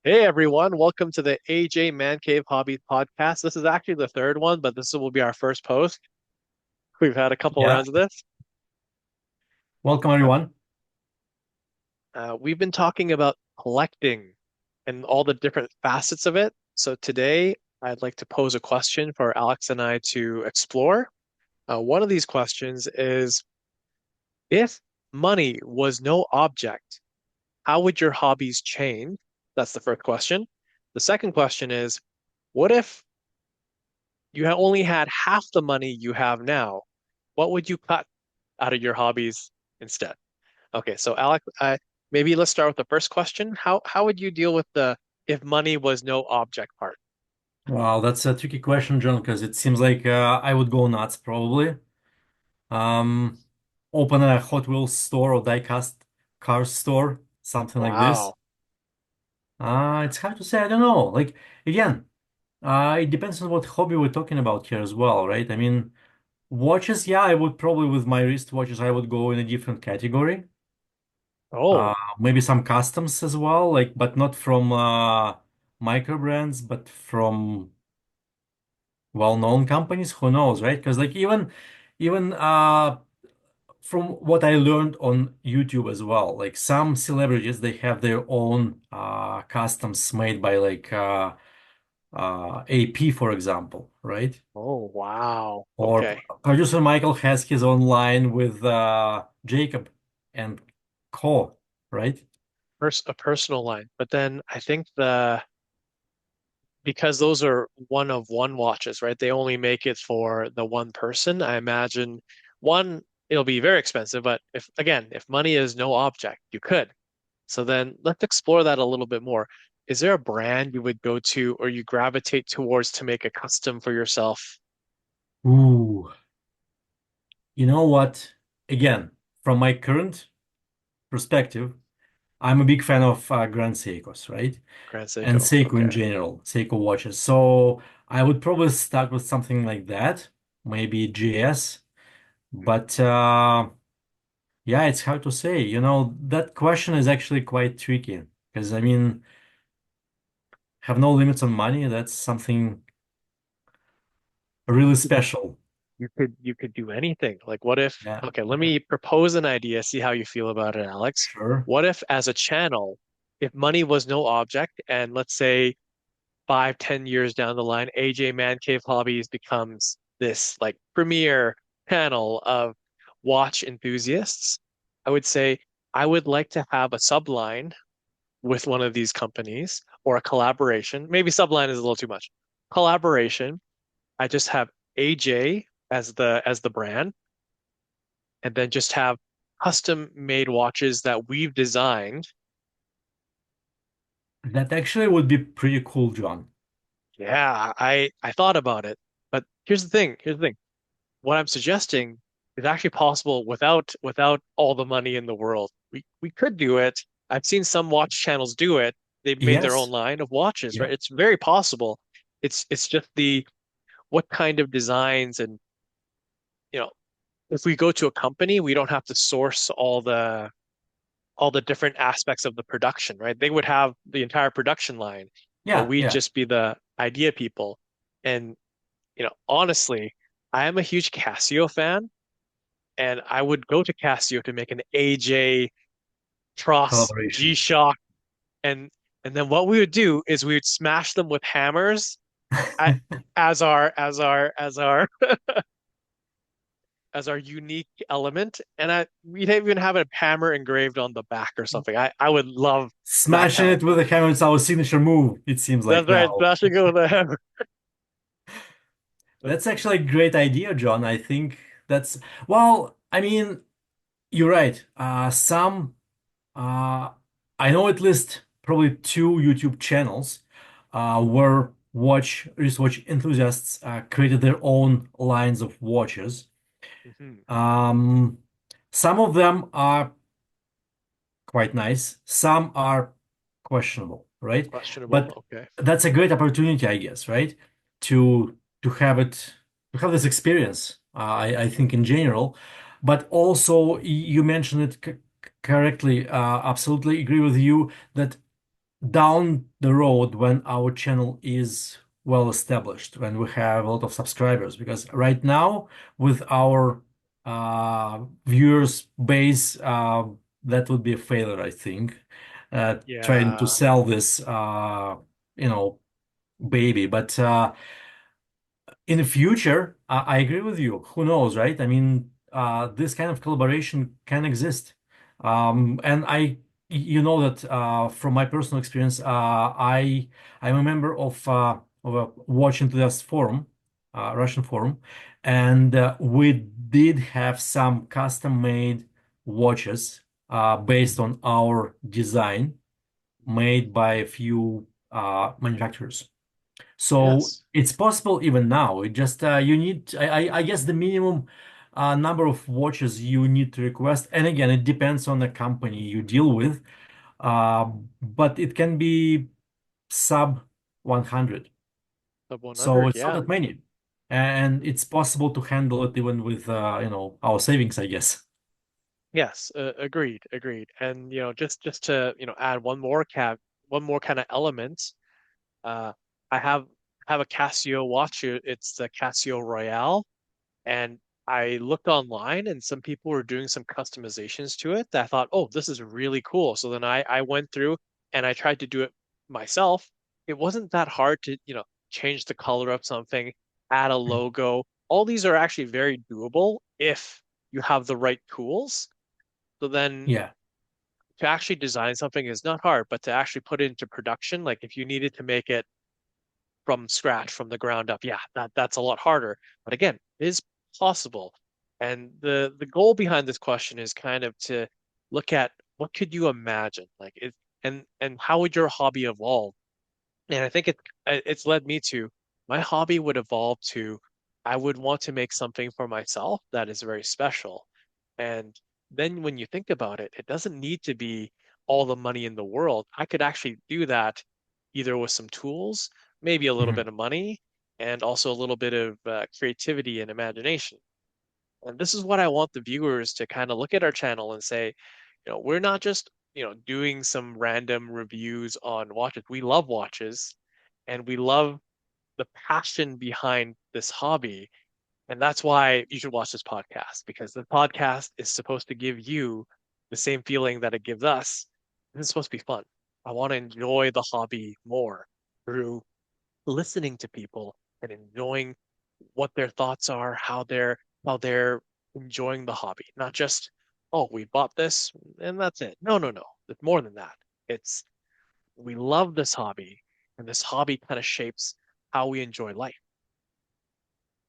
Hey everyone, welcome to the AJ Man Cave Hobbies podcast. This is actually the third one, but this will be our first post. We've had a couple Yeah, rounds of this. welcome Uh, everyone. we've been talking about collecting and all the different facets of it. So today I'd like to pose a question for Alex and I to explore. One of these questions is, if money was no object, how would your hobbies change? That's the first question. The second question is, what if only had half the money you have now? What would you cut out of your hobbies instead? Okay, so Alec, maybe let's start with the first question. How would you deal with the if money was no object part? Wow, that's a tricky question, John, because it seems like I would go nuts probably. Um, Open a Hot Wheels store or die-cast car store, something like this. Wow. It's hard to say. I don't know. Like again, it depends on what hobby we're talking about here as well, right? I mean, watches. Yeah, I would probably with my wristwatches, I would go in a different category. Oh, Maybe some customs as well, like but not from micro brands, but from well-known companies, who knows, right? Because like even from what I learned on YouTube as well, like some celebrities they have their own customs made by like AP, for example, right? oh, wow. Or Okay. producer Michael has his own line with Jacob and Co, right? A personal line. But then I think the because those are one of one watches, right? They only make it for the one person. I imagine one, it'll be very expensive, but if money is no object, you could. So then let's explore that a little bit more. Is there a brand you would go to or you gravitate towards to make a custom for yourself? Ooh, you know what? Again, from my current perspective, I'm a big fan of Grand Seikos, right? Grand And Seiko. Seiko in Okay. general, Seiko watches. So I would probably start with something like that, maybe GS. But yeah, it's hard to say. You know, that question is actually quite tricky because I mean, have no limits on money. That's something really special. You could do anything. Like what if, Yeah, okay, let yeah, me propose an idea, see how you feel about it, Alex. sure. What if as a channel, if money was no object and let's say 5, 10 years down the line, AJ Man Cave Hobbies becomes this like premier panel of watch enthusiasts. I would say I would like to have a subline with one of these companies or a collaboration. Maybe subline is a little too much. Collaboration. I just have AJ as the brand, and then just have custom made watches that we've designed. That actually would be pretty cool, John. Yeah, I thought about it, but here's the thing. Here's the thing. What I'm suggesting is actually possible without all the money in the world. We could do it. I've seen some watch channels do it. They've made their own Yes. line of watches, Yeah. right? It's very possible. It's just the what kind of designs and you know, if we go to a company, we don't have to source all the different aspects of the production, right? They would have the entire production line, but Yeah. we'd Yeah. just be the idea people. And honestly, I am a huge Casio fan. And I would go to Casio to make an AJ Tross Collaboration. G-Shock, and and then what we would do is we would smash them with hammers at, as our as our unique element, and we'd even have a hammer engraved on the back or something. I would love that Smashing kind of. it with a hammer is our signature move, it seems That's like right, now. smashing it with a hammer. That's actually a great idea, John. I think that's, well, I mean, you're right. Uh, I know at least probably two YouTube channels where wristwatch enthusiasts created their own lines of watches. Mhm. Um, some of them are quite nice. Some are questionable, right? Questionable. But Okay. that's a great opportunity, I guess, right? To to have it to have this experience. I think in general, but also you mentioned it c correctly. Absolutely agree with you that down the road when our channel is well established, when we have a lot of subscribers. Because right now, with our viewers base, that would be a failure, I think. Trying to Yeah, sell this, you know, baby. But in the future, I agree with you. Who knows, right? I mean, this kind of collaboration can exist. And you know that from my personal experience, I'm a member of a Watch Enthusiast forum, Russian forum, and we did have some custom-made watches based on our design, made by a few manufacturers. So yes, it's possible even now. It just you need, I guess, the minimum number of watches you need to request. And again, it depends on the company you deal with. Uh, but it can be sub 100. sub So 100. it's not Yeah, that many. And it's possible to handle it even with our savings, I guess. yes, agreed, agreed. And just to add one more kind of element. Uh, I have a Casio watch. It's the Casio Royale. And I looked online and some people were doing some customizations to it that I thought, oh, this is really cool. So then I went through and I tried to do it myself. It wasn't that hard to, change the color of something, add a logo. All these are actually very doable if you have the right tools. So then Yeah. to actually design something is not hard, but to actually put it into production, like if you needed to make it from scratch, from the ground up. Yeah, that's a lot harder. But again, it is possible. And the goal behind this question is kind of to look at what could you imagine? Like it and how would your hobby evolve? And I think it's led me to my hobby would evolve to I would want to make something for myself that is very special. And then when you think about it, it doesn't need to be all the money in the world. I could actually do that either with some tools, maybe a little Mhm. bit of money, and also a little bit of creativity and imagination. And this is what I want the viewers to kind of look at our channel and say, we're not just, doing some random reviews on watches. We love watches and we love the passion behind this hobby. And that's why you should watch this podcast because the podcast is supposed to give you the same feeling that it gives us. This is supposed to be fun. I want to enjoy the hobby more through listening to people and enjoying what their thoughts are, how they're enjoying the hobby, not just, oh, we bought this and that's it. No, no, no. It's more than that. It's we love this hobby, and this hobby kind of shapes how we enjoy life.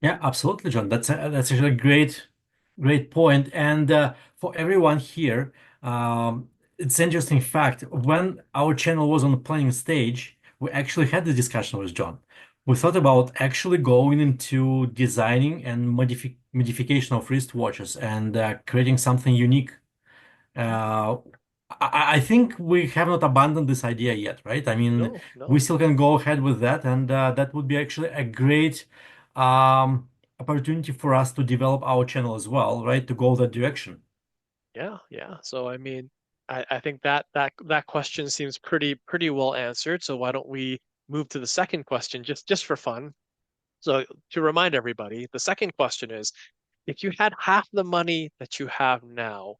Yeah, absolutely, John. That's actually a great point. And for everyone here, it's an interesting fact. When our channel was on the planning stage, we actually had the discussion with John. We thought about actually going into designing and modification of wristwatches and creating something unique. Mhm. Uh, I think we have not abandoned this idea yet, right? I mean, No, we no. still can go ahead with that, and that would be actually a great opportunity for us to develop our channel as well, right? To go that direction. Yeah, yeah. So I mean, I think that question seems pretty well answered. So why don't we move to the second question just for fun? So to remind everybody, the second question is, if you had half the money that you have now,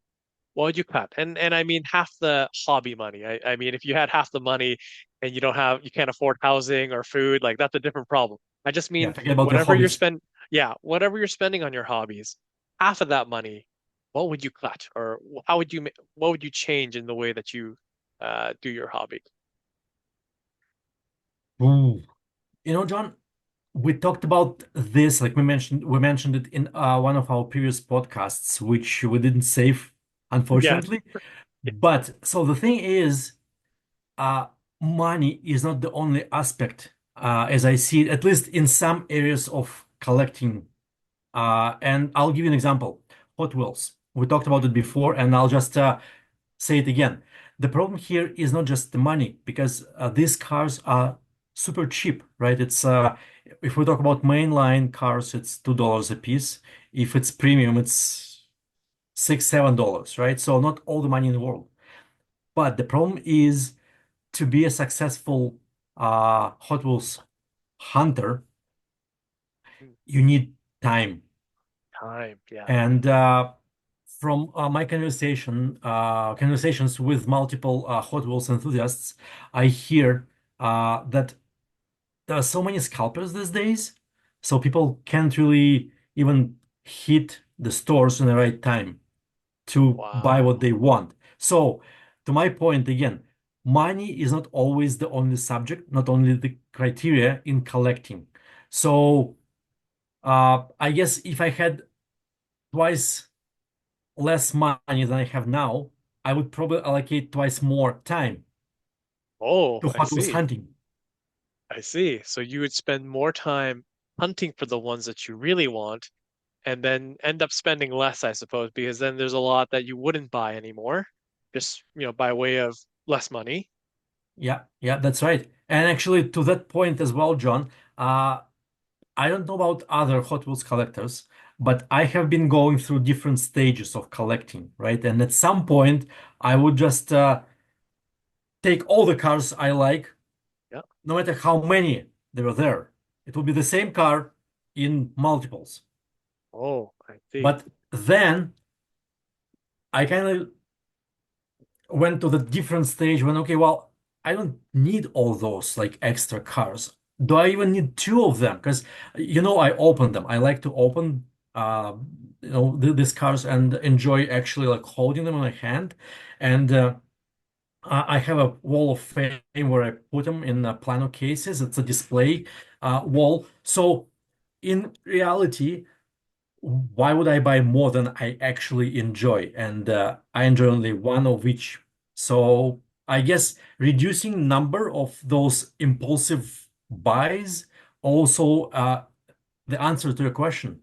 what would you cut? And I mean half the hobby money. I mean if you had half the money and you can't afford housing or food, like that's a different problem. I just Yeah, mean forget about your whatever you're hobbies. spend yeah, whatever you're spending on your hobbies, half of that money, what would you cut? Or what would you change in the way that you do your hobby? Ooh. You know, John, we talked about this, like we mentioned it in one of our previous podcasts, which we didn't save, Yes. unfortunately. But so the thing is, uh, money is not the only aspect, as I see it, at least in some areas of collecting. And I'll give you an example. Hot Wheels. We talked about it before, and I'll just say it again. The problem here is not just the money, because these cars are super cheap, right? It's if we talk about mainline cars, it's $2 a piece. If it's premium, it's $6, $7, right? So not all the money in the world. But the problem is to be a successful Hot Wheels hunter, Mm, you need time. time. Yeah. And from my conversations with multiple Hot Wheels enthusiasts, I hear that there are so many scalpers these days, so people can't really even hit the stores in the right time to buy what Wow. they want. So, to my point again, money is not always the only subject, not only the criteria in collecting. So, I guess if I had twice less money than I have now, I would probably allocate twice more time Oh, to I Hot Wheels see. hunting. I see. So you would spend more time hunting for the ones that you really want and then end up spending less, I suppose, because then there's a lot that you wouldn't buy anymore, just, by way of less money. Yeah, yeah, that's right. And actually, to that point as well, John, I don't know about other Hot Wheels collectors, but I have been going through different stages of collecting, right? And at some point, I would just take all the cars I like, Yeah. no matter how many they were there. It will be the same car in multiples. Oh, I see. But then I kind of went to the different stage when, okay, well, I don't need all those like extra cars. Do I even need two of them? Because I open them. I like to open uh these cars and enjoy actually like holding them in my hand. And I have a wall of fame where I put them in plano cases. It's a display wall. So in reality, why would I buy more than I actually enjoy? And I enjoy only one of each. So I guess reducing number of those impulsive buys also the answer to your question.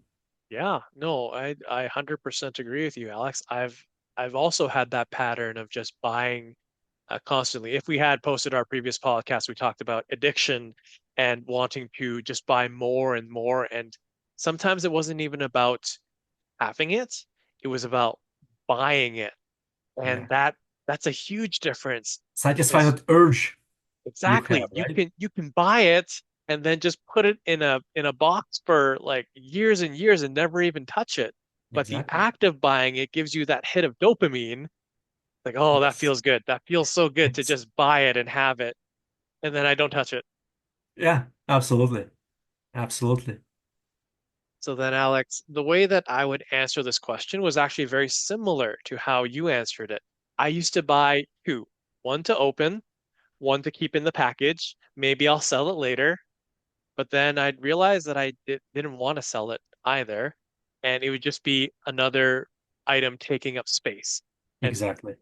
Yeah, no, I 100% agree with you, Alex. I've also had that pattern of just buying constantly. If we had posted our previous podcast, we talked about addiction and wanting to just buy more and more. And sometimes it wasn't even about having it, it was about buying it. And Yeah. that's a huge difference Satisfy because that urge you exactly have, right? you can buy it and then just put it in a box for like years and years and never even touch it. But the Exactly. act of buying it gives you that hit of dopamine. Like, oh, that Yes. feels good. That feels so good to It's just buy it and have it. And then I don't touch it. yeah, absolutely. Absolutely. So then, Alex, the way that I would answer this question was actually very similar to how you answered it. I used to buy two, one to open, one to keep in the package. Maybe I'll sell it later. But then I'd realize that didn't want to sell it either. And it would just be another item taking up space. And Exactly.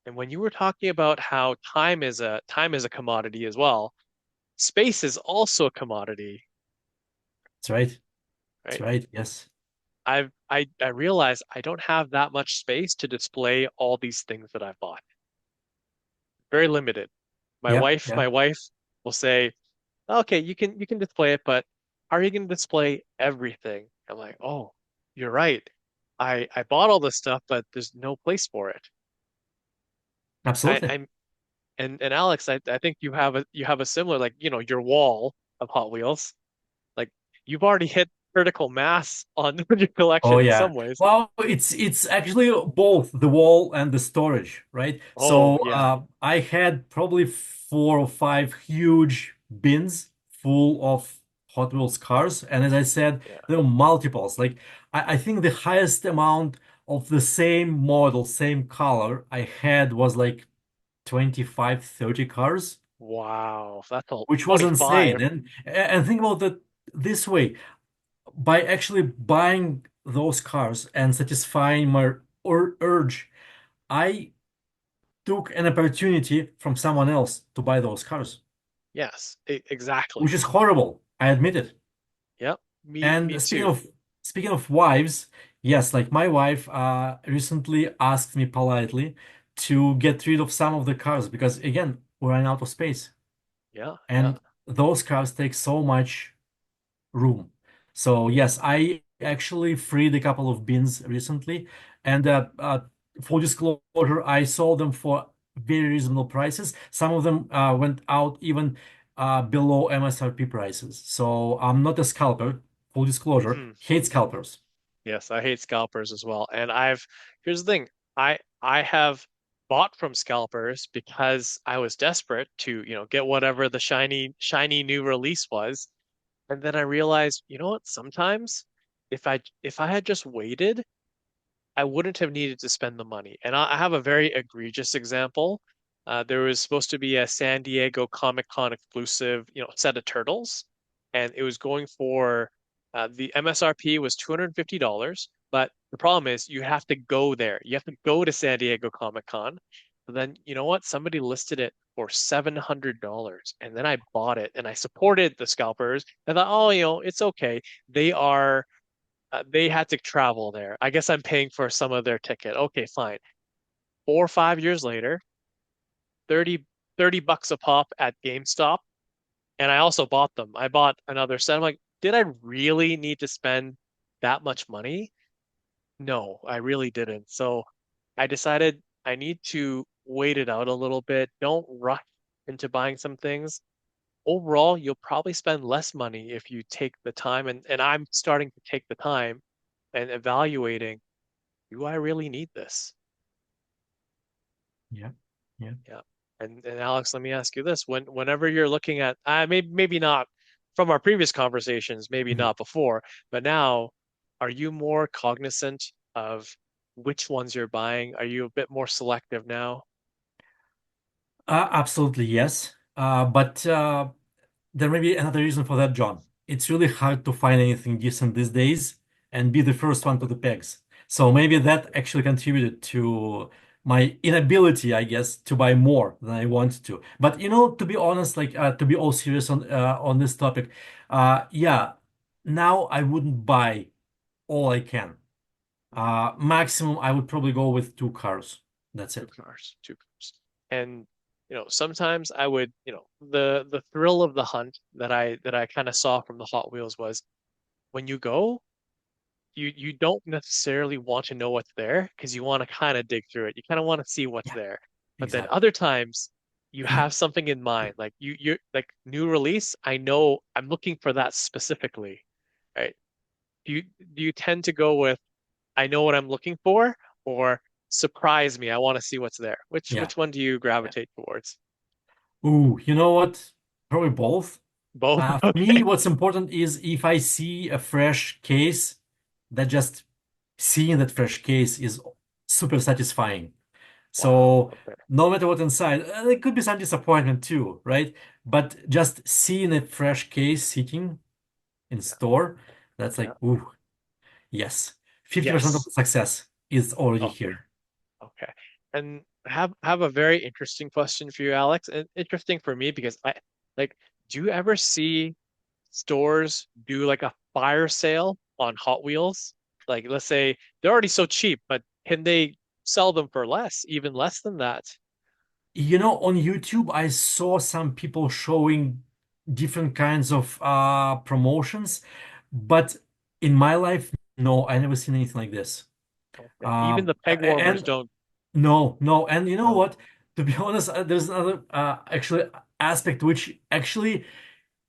and when you were talking about how time is a commodity as well, space is also a commodity, That's right. That's right? right. Yes. I realize I don't have that much space to display all these things that I've bought. Very limited. Yeah. Yeah. My wife will say, "Okay, you can display it, but how are you going to display everything?" I'm like, "Oh, you're right. I bought all this stuff, but there's no place for it." Absolutely. I'm and Alex, I think you have a similar like, your wall of Hot Wheels. Like you've already hit critical mass on your Oh collection in yeah. some ways. Well, it's actually both the wall and the storage, right? Oh, So yeah. I had probably 4 or 5 huge bins full of Hot Wheels cars, and as I said, Yeah. there were multiples. Like I think the highest amount of the same model, same color I had was like 25, 30 cars, Wow. That's a which was insane. 25. And think about that this way by actually buying those cars and satisfying my urge, I took an opportunity from someone else to buy those cars, Yes, which exactly. is horrible. I admit it. Yep. Me And too. speaking of wives, yes, like my wife recently asked me politely to get rid of some of the cars because again, we're running out of space. Yeah, yeah. And those cars take so much room. So yes, I actually freed a couple of bins recently, and full disclosure, I sold them for very reasonable prices. Some of them went out even below MSRP prices. So I'm not a scalper, full disclosure, Hmm. hate scalpers. Yes, I hate scalpers as well. And here's the thing. I have bought from scalpers because I was desperate to, get whatever the shiny new release was. And then I realized, you know what? Sometimes if I had just waited, I wouldn't have needed to spend the money. And I have a very egregious example. There was supposed to be a San Diego Comic-Con exclusive, set of turtles, and it was going for the MSRP was $250, but the problem is you have to go there. You have to go to San Diego Comic-Con. But then you know what? Somebody listed it for $700, and then I bought it, and I supported the scalpers. I thought, oh, it's okay. They are they had to travel there. I guess I'm paying for some of their ticket. Okay, fine. 4 or 5 years later, 30, $30 a pop at GameStop. And I also bought them. I bought another set. I'm like, did I really need to spend that much money? No, I really didn't. So I decided I need to wait it out a little bit. Don't rush into buying some things. Overall, you'll probably spend less money if you take the time. And I'm starting to take the time and evaluating, do I really need this? Yeah. Yeah. Yeah. And Alex, let me ask you this. Whenever you're looking at maybe not from our previous conversations, maybe Mhm. not before, but now, are you more cognizant of which ones you're buying? Are you a bit more selective now? Absolutely, yes. But there may be another reason for that, John. It's really hard to find anything decent these days and be the first one to the pegs. So maybe that actually contributed to my inability, I guess, to buy more than I want to. But to be honest, like to be all serious on this topic, yeah, now I wouldn't buy all I can. Mhm. Maximum, I would probably go with two cars. That's Two it. cars, two cars. And sometimes I would, the thrill of the hunt that I kind of saw from the Hot Wheels was when you go, you don't necessarily want to know what's there because you want to kind of dig through it. You kind of want to see what's Yeah, there. But then exactly. other times you have something in mind, like you're like new release. I know I'm looking for that specifically, right? Do you tend to go with I know what I'm looking for or surprise me, I want to see what's there? Which Yeah. which one do you Yeah. gravitate towards? Ooh, you know what? Probably both. Both? For Okay. me, what's important is if I see a fresh case, that just seeing that fresh case is super satisfying. Wow. So Okay. no matter what inside, there could be some disappointment too, right? But just seeing a fresh case sitting in Yeah. store, that's Yeah. like, ooh, yes. 50% of Yes. the success is already Okay. here. Okay. And have a very interesting question for you, Alex. And interesting for me because do you ever see stores do like a fire sale on Hot Wheels? Like, let's say they're already so cheap, but can they sell them for less, even less than that? On YouTube, I saw some people showing different kinds of promotions, but in my life, no, I never seen anything like this. Okay. Even the peg warmers And don't. no, no, and you know No. what? To be honest, there's another actually aspect which actually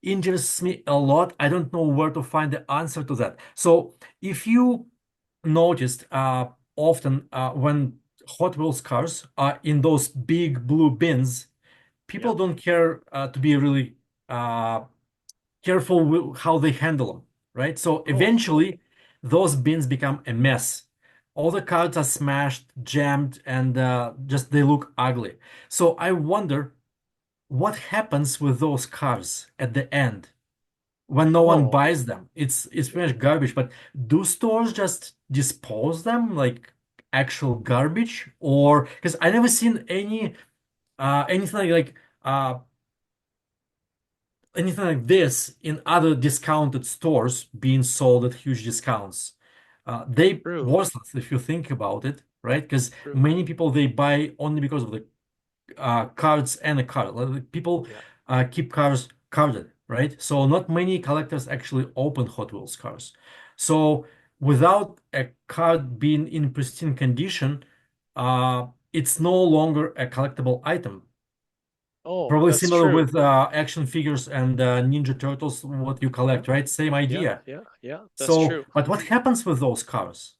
interests me a lot. I don't know where to find the answer to that. So, if you noticed, often when Hot Wheels cars are in those big blue bins, people Yep. don't care to be really uh, careful with how they handle them, right? So Oh, eventually, those bins become a mess. All the cards are smashed, jammed, and just they look ugly. So I wonder what happens with those cars at the end when no one oh, buys them. It's pretty much garbage, but do stores just dispose them like actual garbage? Or because I never seen anything uh anything like this in other discounted stores being sold at huge discounts. They true, worthless if you think about it, right? Because true. many people they buy only because of the cards and a card. Like, people Yeah. keep cars carded, right? So not many collectors actually open Hot Wheels cars. So without a card being in pristine condition, it's no longer a collectible item. Oh, Probably that's similar true. with action figures and Ninja Turtles, what you Yeah, collect, right? Same yeah, idea. yeah, yeah, that's So, true. but what happens with those cars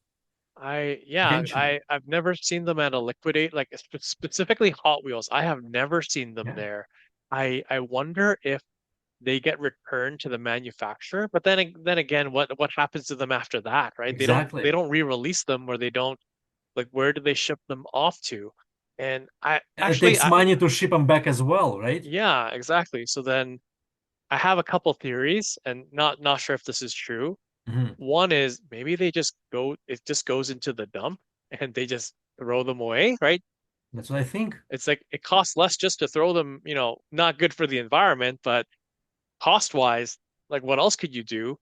Yeah, eventually? I've never seen them at a liquidate, like specifically Hot Wheels. I have never seen them Yeah, there. I wonder if they get returned to the manufacturer, but then again, what happens to them after that, right? They exactly. don't re-release them, or they don't, like, where do they ship them off to? And I And it actually takes I money to ship them back as well, right? yeah, exactly. So then I have a couple theories, and not sure if this is true. Mhm. One is maybe it just goes into the dump and they just throw them away, right? That's what I think. It's like it costs less just to throw them, not good for the environment, but cost wise, like what else could you do?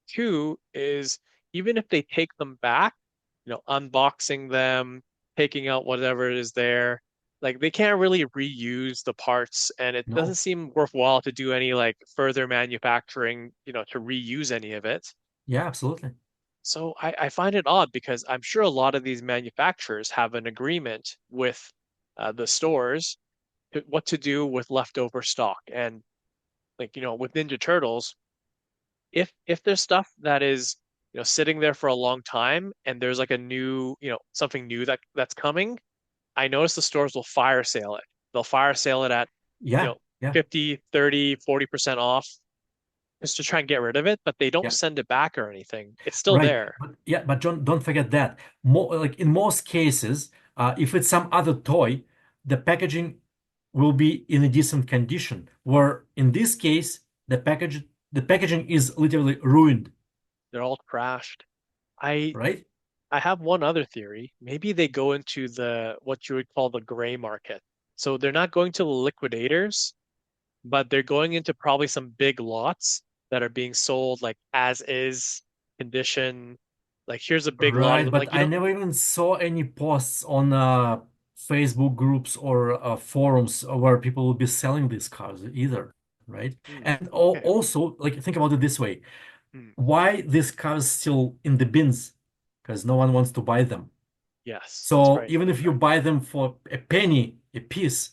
Two is even if they take them back, unboxing them, taking out whatever is there, like they can't really reuse the parts, and it doesn't No. seem worthwhile to do any like further manufacturing, to reuse any of it. Yeah, absolutely. So I find it odd because I'm sure a lot of these manufacturers have an agreement with the stores what to do with leftover stock. And like, with Ninja Turtles, if there's stuff that is, sitting there for a long time and there's like a new, something new that's coming, I notice the stores will fire sale it. They'll fire sale it at, you Yeah, know, yeah, 50, 30, 40% off just to try and get rid of it, but they don't yeah. send it back or anything. It's still Right. there. But yeah, but John, don't forget that. More like in most cases, if it's some other toy, the packaging will be in a decent condition. Where in this case, the packaging is literally ruined, They're all crashed. I right? I have one other theory. Maybe they go into the what you would call the gray market. So they're not going to the liquidators, but they're going into probably some big lots that are being sold like as is condition. Like here's a big lot of Right, them. but Like I never even saw any posts on Facebook groups or forums where people will be selling these cars either, right? And okay. also, like, think about it this way. Hmm, Why these cars still in the bins? Because no one wants to buy them. yes, that's So right. even if you buy them for a penny a piece,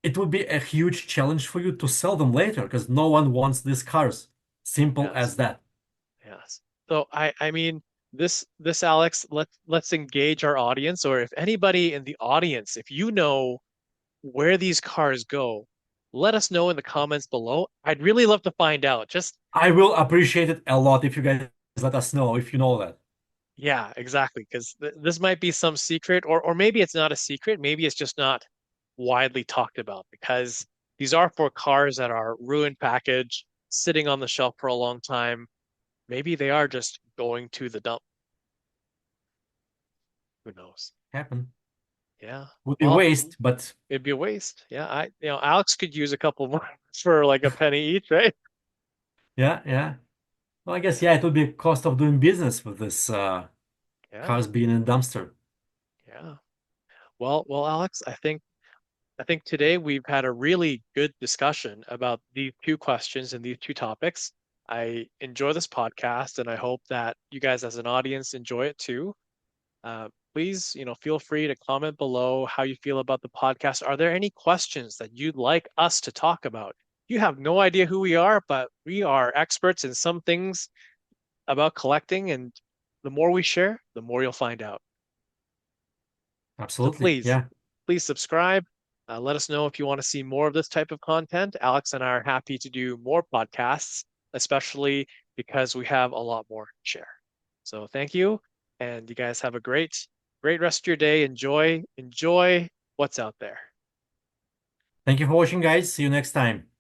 it would be a huge challenge for you to sell them later because no one wants these cars. Simple Yes, as that. yes. So I mean this Alex, let's engage our audience, or if anybody in the audience, if you know where these cars go, let us know in the comments below. I'd really love to find out. Just, I will appreciate it a lot if you guys let us know if you know that. yeah, exactly. Because this might be some secret, or maybe it's not a secret. Maybe it's just not widely talked about because these are for cars that are ruined package, sitting on the shelf for a long time. Maybe they are just going to the dump. Who knows? Happen. Yeah. Would be Well, waste, but it'd be a waste. Yeah, Alex could use a couple more for like a penny each, right? yeah, yeah. Well, I guess yeah, it would be a cost of doing business with this Yeah, cars being in a dumpster. yeah. Well, Alex, I think today we've had a really good discussion about these two questions and these two topics. I enjoy this podcast, and I hope that you guys as an audience enjoy it too. Please, feel free to comment below how you feel about the podcast. Are there any questions that you'd like us to talk about? You have no idea who we are, but we are experts in some things about collecting, and the more we share, the more you'll find out. So Absolutely. please, Yeah. please subscribe. Let us know if you want to see more of this type of content. Alex and I are happy to do more podcasts, especially because we have a lot more to share. So thank you, and you guys have a great rest of your day. Enjoy what's out there. Thank you for watching, guys. See you next time.